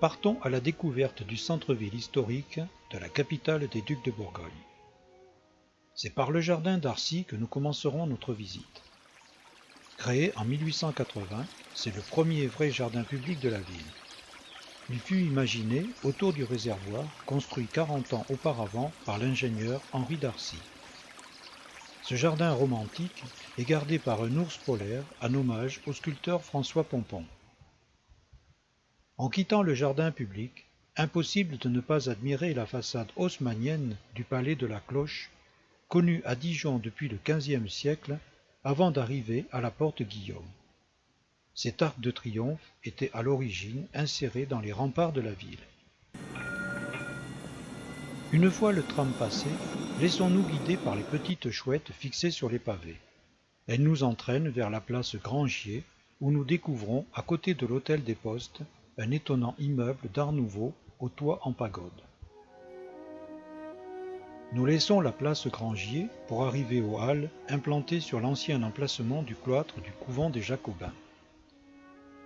Partons à la découverte du centre-ville historique de la capitale des ducs de Bourgogne. C'est par le jardin d'Arcy que nous commencerons notre visite. Créé en 1880, c'est le premier vrai jardin public de la ville. Il fut imaginé autour du réservoir construit 40 ans auparavant par l'ingénieur Henri d'Arcy. Ce jardin romantique est gardé par un ours polaire en hommage au sculpteur François Pompon. En quittant le jardin public, impossible de ne pas admirer la façade haussmannienne du palais de la Cloche, connue à Dijon depuis le XVe siècle, avant d'arriver à la porte Guillaume. Cet arc de triomphe était à l'origine inséré dans les remparts de la ville. Une fois le tram passé, laissons-nous guider par les petites chouettes fixées sur les pavés. Elles nous entraînent vers la place Grangier, où nous découvrons, à côté de l'hôtel des Postes, un étonnant immeuble d'art nouveau au toit en pagode. Nous laissons la place Grangier pour arriver aux halles implantées sur l'ancien emplacement du cloître du couvent des Jacobins.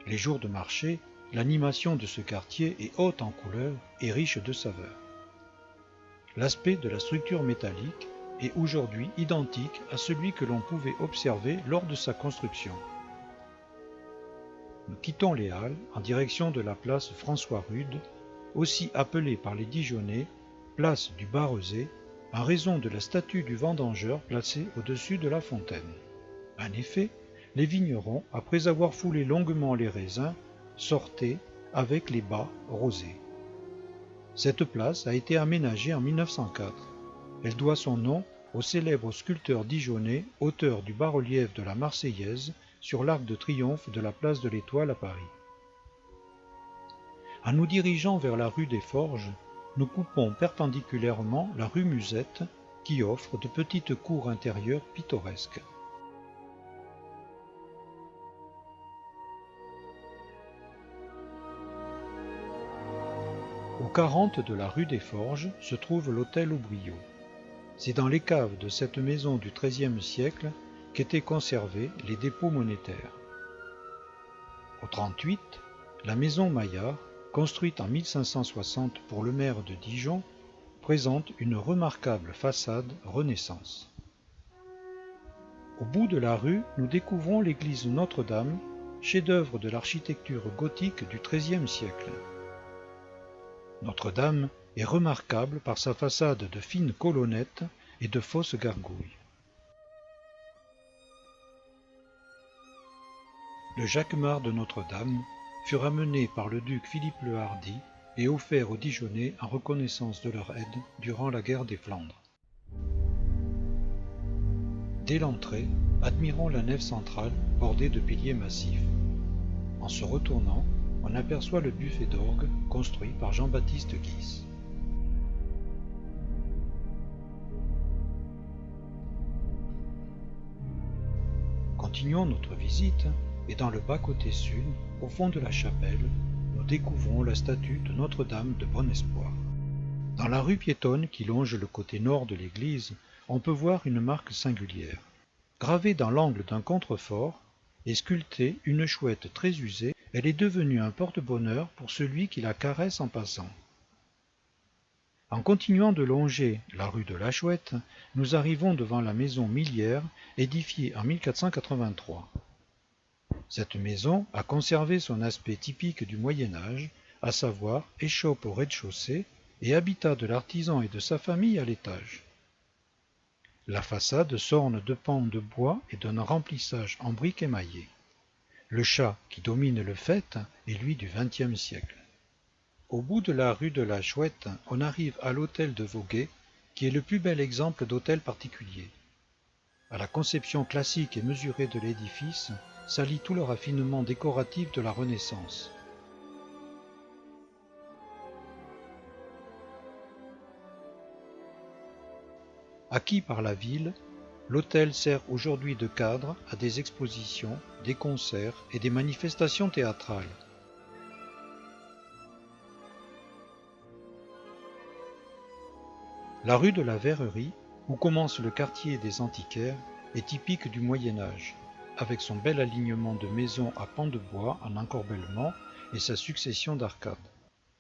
Les jours de marché, l'animation de ce quartier est haute en couleurs et riche de saveurs. L'aspect de la structure métallique est aujourd'hui identique à celui que l'on pouvait observer lors de sa construction. Nous quittons les halles en direction de la place François-Rude, aussi appelée par les Dijonnais place du Barrezet, en raison de la statue du vendangeur placée au-dessus de la fontaine. En effet, les vignerons, après avoir foulé longuement les raisins, sortaient avec les bas rosés. Cette place a été aménagée en 1904. Elle doit son nom au célèbre sculpteur dijonnais, auteur du bas-relief de la Marseillaise sur l'arc de triomphe de la place de l'Étoile à Paris. En nous dirigeant vers la rue des Forges, nous coupons perpendiculairement la rue Musette, qui offre de petites cours intérieures pittoresques. Au 40 de la rue des Forges se trouve l'hôtel Aubriot. C'est dans les caves de cette maison du XIIIe siècle qu'étaient conservés les dépôts monétaires. Au 38, la maison Maillard, construite en 1560 pour le maire de Dijon, présente une remarquable façade Renaissance. Au bout de la rue, nous découvrons l'église Notre-Dame, chef-d'œuvre de l'architecture gothique du XIIIe siècle. Notre-Dame est remarquable par sa façade de fines colonnettes et de fausses gargouilles. Le jacquemart de Notre-Dame fut ramené par le duc Philippe le Hardi et offert aux Dijonnais en reconnaissance de leur aide durant la guerre des Flandres. Dès l'entrée, admirons la nef centrale bordée de piliers massifs. En se retournant, on aperçoit le buffet d'orgue construit par Jean-Baptiste Guisse. Continuons notre visite et dans le bas-côté sud, au fond de la chapelle, nous découvrons la statue de Notre-Dame de Bon Espoir. Dans la rue piétonne qui longe le côté nord de l'église, on peut voir une marque singulière. Gravée dans l'angle d'un contrefort et sculptée une chouette très usée, elle est devenue un porte-bonheur pour celui qui la caresse en passant. En continuant de longer la rue de la Chouette, nous arrivons devant la maison Millière, édifiée en 1483. Cette maison a conservé son aspect typique du Moyen-Âge, à savoir échoppe au rez-de-chaussée et habitat de l'artisan et de sa famille à l'étage. La façade s'orne de pans de bois et d'un remplissage en briques émaillées. Le chat qui domine le faîte est lui du XXe siècle. Au bout de la rue de la Chouette, on arrive à l'hôtel de Voguet, qui est le plus bel exemple d'hôtel particulier. À la conception classique et mesurée de l'édifice s'allie tout le raffinement décoratif de la Renaissance. Acquis par la ville, l'hôtel sert aujourd'hui de cadre à des expositions, des concerts et des manifestations théâtrales. La rue de la Verrerie, où commence le quartier des antiquaires, est typique du Moyen-Âge, avec son bel alignement de maisons à pans de bois en encorbellement et sa succession d'arcades.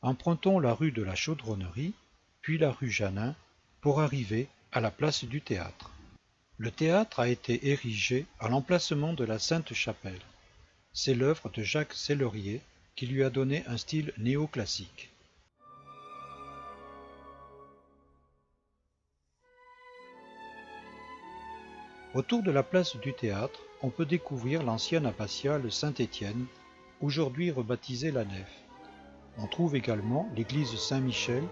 Empruntons la rue de la Chaudronnerie, puis la rue Janin, pour arriver à la place du théâtre. Le théâtre a été érigé à l'emplacement de la Sainte-Chapelle. C'est l'œuvre de Jacques Sellerier qui lui a donné un style néoclassique. Autour de la place du théâtre, on peut découvrir l'ancienne abbatiale Saint-Étienne, aujourd'hui rebaptisée la Nef. On trouve également l'église Saint-Michel,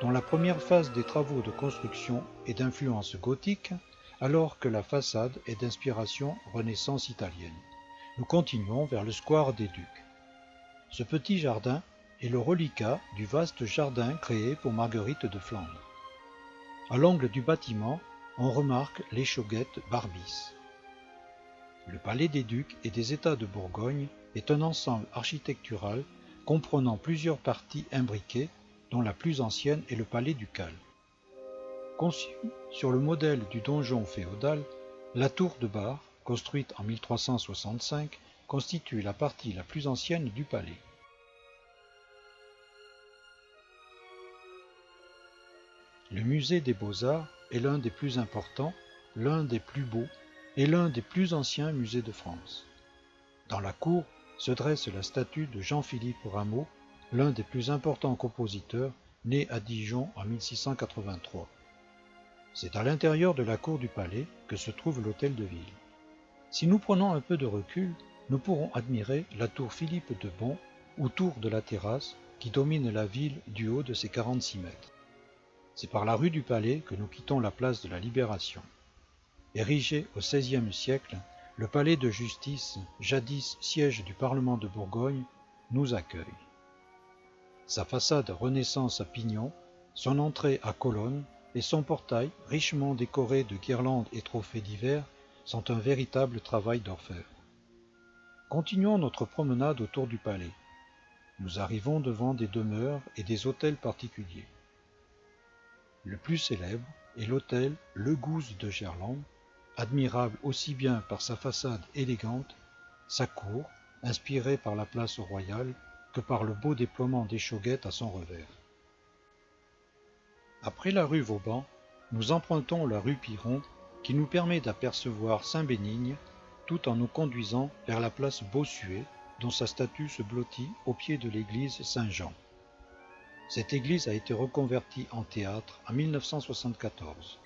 dont la première phase des travaux de construction est d'influence gothique, alors que la façade est d'inspiration Renaissance italienne. Nous continuons vers le square des Ducs. Ce petit jardin est le reliquat du vaste jardin créé pour Marguerite de Flandre. À l'angle du bâtiment, on remarque l'échauguette Barbis. Le palais des Ducs et des États de Bourgogne est un ensemble architectural comprenant plusieurs parties imbriquées, dont la plus ancienne est le palais ducal. Conçu sur le modèle du donjon féodal, la tour de Bar, construite en 1365, constitue la partie la plus ancienne du palais. Le musée des Beaux-Arts est l'un des plus importants, l'un des plus beaux et l'un des plus anciens musées de France. Dans la cour se dresse la statue de Jean-Philippe Rameau, l'un des plus importants compositeurs, né à Dijon en 1683. C'est à l'intérieur de la cour du palais que se trouve l'hôtel de ville. Si nous prenons un peu de recul, nous pourrons admirer la tour Philippe de Bon ou tour de la Terrasse qui domine la ville du haut de ses 46 mètres. C'est par la rue du Palais que nous quittons la place de la Libération. Érigé au XVIe siècle, le palais de justice, jadis siège du Parlement de Bourgogne, nous accueille. Sa façade Renaissance à pignon, son entrée à colonnes et son portail, richement décoré de guirlandes et trophées divers, sont un véritable travail d'orfèvre. Continuons notre promenade autour du palais. Nous arrivons devant des demeures et des hôtels particuliers. Le plus célèbre est l'hôtel Le Gouze de Gerland, admirable aussi bien par sa façade élégante, sa cour, inspirée par la place royale, que par le beau déploiement d'échauguettes à son revers. Après la rue Vauban, nous empruntons la rue Piron, qui nous permet d'apercevoir Saint-Bénigne, tout en nous conduisant vers la place Bossuet, dont sa statue se blottit au pied de l'église Saint-Jean. Cette église a été reconvertie en théâtre en 1974.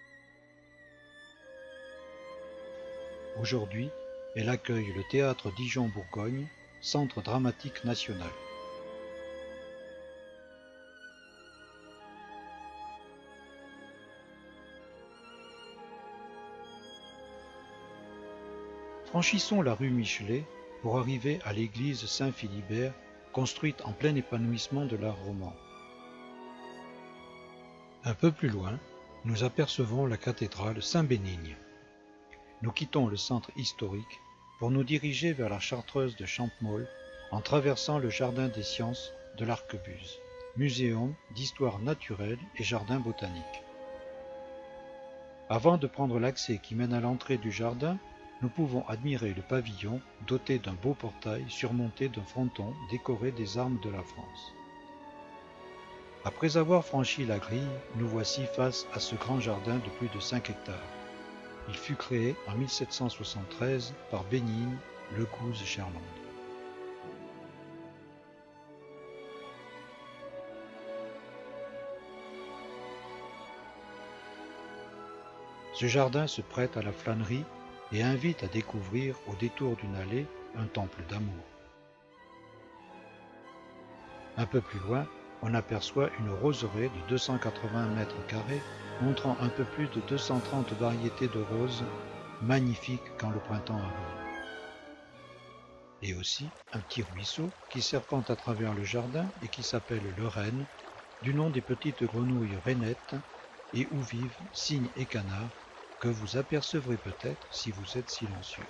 Aujourd'hui, elle accueille le théâtre Dijon-Bourgogne, centre dramatique national. Franchissons la rue Michelet pour arriver à l'église Saint-Philibert, construite en plein épanouissement de l'art roman. Un peu plus loin, nous apercevons la cathédrale Saint-Bénigne. Nous quittons le centre historique pour nous diriger vers la Chartreuse de Champmolles en traversant le Jardin des sciences de l'Arquebuse, muséum d'histoire naturelle et jardin botanique. Avant de prendre l'accès qui mène à l'entrée du jardin, nous pouvons admirer le pavillon doté d'un beau portail surmonté d'un fronton décoré des armes de la France. Après avoir franchi la grille, nous voici face à ce grand jardin de plus de 5 hectares. Il fut créé en 1773 par Bénigne Le Gouze Gerland. Ce jardin se prête à la flânerie et invite à découvrir au détour d'une allée un temple d'amour. Un peu plus loin, on aperçoit une roseraie de 280 mètres carrés montrant un peu plus de 230 variétés de roses, magnifiques quand le printemps arrive. Et aussi un petit ruisseau qui serpente à travers le jardin et qui s'appelle le Renne, du nom des petites grenouilles rainettes, et où vivent cygnes et canards, que vous apercevrez peut-être si vous êtes silencieux.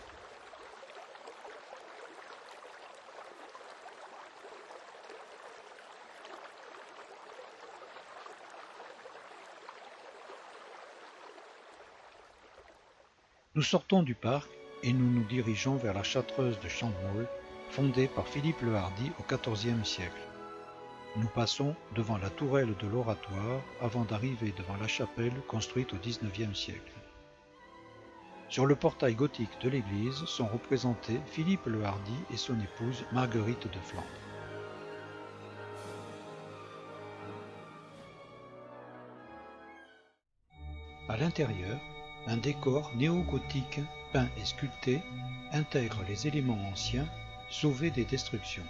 Nous sortons du parc et nous nous dirigeons vers la Chartreuse de Champmolles, fondée par Philippe le Hardi au XIVe siècle. Nous passons devant la tourelle de l'oratoire avant d'arriver devant la chapelle construite au XIXe siècle. Sur le portail gothique de l'église sont représentés Philippe le Hardi et son épouse Marguerite de Flandre. À l'intérieur, un décor néo-gothique peint et sculpté intègre les éléments anciens sauvés des destructions.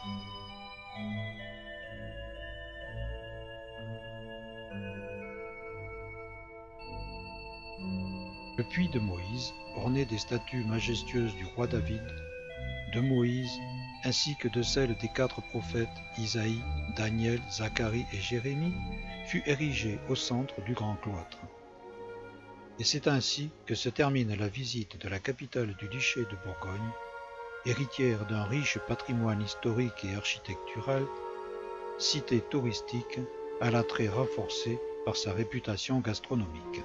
Le puits de Moïse, orné des statues majestueuses du roi David, de Moïse, ainsi que de celles des 4 prophètes Isaïe, Daniel, Zacharie et Jérémie, fut érigé au centre du grand cloître. Et c'est ainsi que se termine la visite de la capitale du duché de Bourgogne, héritière d'un riche patrimoine historique et architectural, cité touristique à l'attrait renforcé par sa réputation gastronomique.